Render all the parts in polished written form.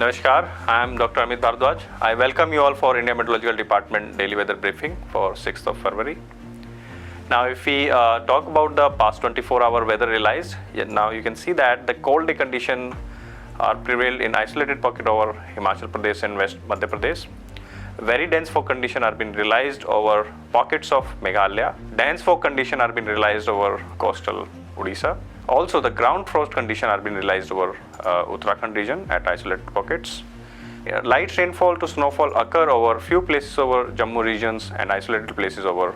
Namaskar, I am Dr. Amit Bhardwaj. I welcome you all for India Meteorological Department daily weather briefing for 6th of February. Now if we talk about the past 24-hour weather realized, now you can see that the cold day condition are prevailed in isolated pocket over Himachal Pradesh and West Madhya Pradesh. Very dense fog condition are being realized over pockets of Meghalaya. Dense fog condition are being realized over coastal Odisha. Also, the ground frost condition are being realized over Uttarakhand region at isolated pockets. Light rainfall to snowfall occur over few places over Jammu regions and isolated places over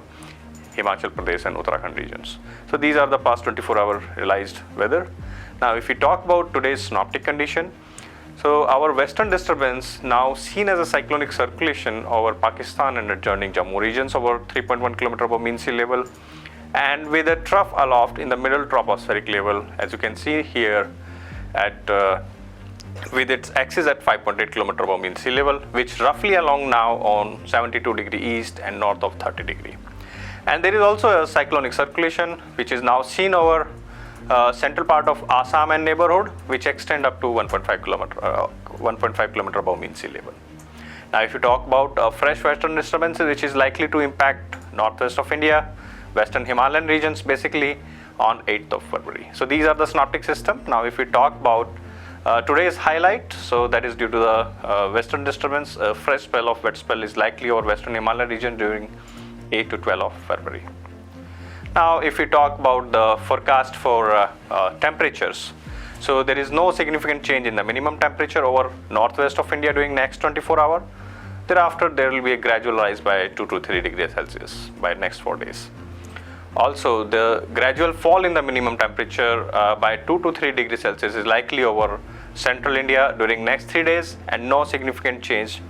Himachal Pradesh and Uttarakhand regions. So these are the past 24-hour realized weather. Now if we talk about today's synoptic condition, so our western disturbance now seen as a cyclonic circulation over Pakistan and adjoining Jammu regions over 3.1 km above mean sea level, and with a trough aloft in the middle tropospheric level, as you can see here, at with its axis at 5.8 km above mean sea level, which roughly along now on 72 degree east and north of 30 degree. And there is also a cyclonic circulation which is now seen over central part of Assam and neighborhood, which extend up to 1.5 km above mean sea level. Now if you talk about fresh western disturbances which is likely to impact northwest of India, Western Himalayan regions basically on 8th of February. So these are the synoptic system. Now if we talk about today's highlight, so that is due to the western disturbance, a fresh spell of wet spell is likely over Western Himalayan region during 8th to 12th of February. Now if we talk about the forecast for temperatures, so there is no significant change in the minimum temperature over northwest of India during next 24 hours. Thereafter there will be a gradual rise by 2 to 3 degrees Celsius by next 4 days. Also, the gradual fall in the minimum temperature by 2 to 3 degrees Celsius is likely over central India during next 3 days, and no significant change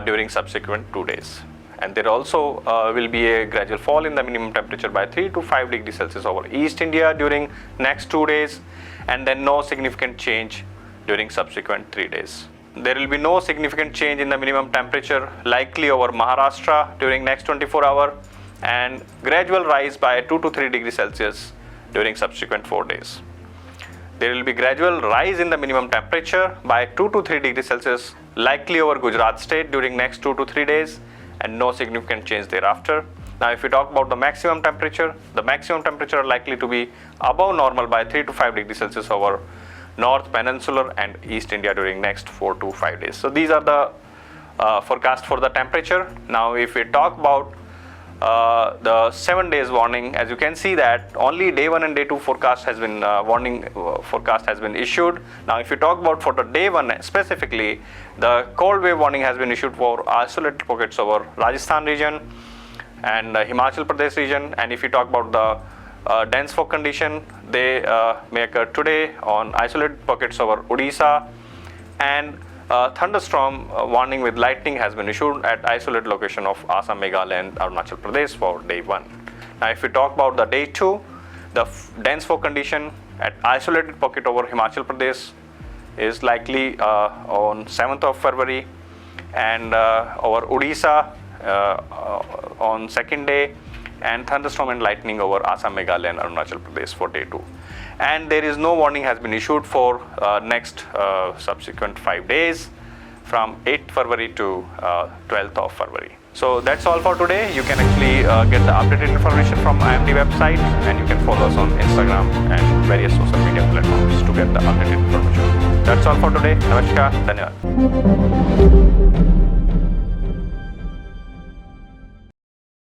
during subsequent 2 days. And there also will be a gradual fall in the minimum temperature by 3 to 5 degrees Celsius over East India during next 2 days, and then no significant change during subsequent 3 days. There will be no significant change in the minimum temperature likely over Maharashtra during next 24 hours, and gradual rise by 2 to 3 degrees Celsius during subsequent 4 days. There will be gradual rise in the minimum temperature by 2 to 3 degrees Celsius likely over Gujarat state during next 2 to 3 days, and no significant change thereafter. Now if we talk about the maximum temperature are likely to be above normal by 3 to 5 degrees Celsius over North Peninsular and East India during next 4 to 5 days. So these are the forecast for the temperature. Now if we talk about the 7 days warning, as you can see that only day 1 and day 2 forecast has been forecast has been issued. Now if you talk about for the day 1 specifically, the cold wave warning has been issued for isolated pockets over Rajasthan region and Himachal Pradesh region. And if you talk about the dense fog condition, they may occur today on isolated pockets over Odisha, and thunderstorm warning with lightning has been issued at isolated location of Assam, Meghalaya and Arunachal Pradesh for day 1. Now if we talk about the day 2, the dense fog condition at isolated pocket over Himachal Pradesh is likely on 7th of February, and over Odisha on second day, and thunderstorm and lightning over Assam, Meghalaya and Arunachal Pradesh for day 2. And there is no warning has been issued for next subsequent 5 days from 8th February to 12th of February. So that's all for today. You can actually get the updated information from IMD website, and you can follow us on Instagram and various social media platforms to get the updated information. That's all for today. Namaskar. Dhanyawad.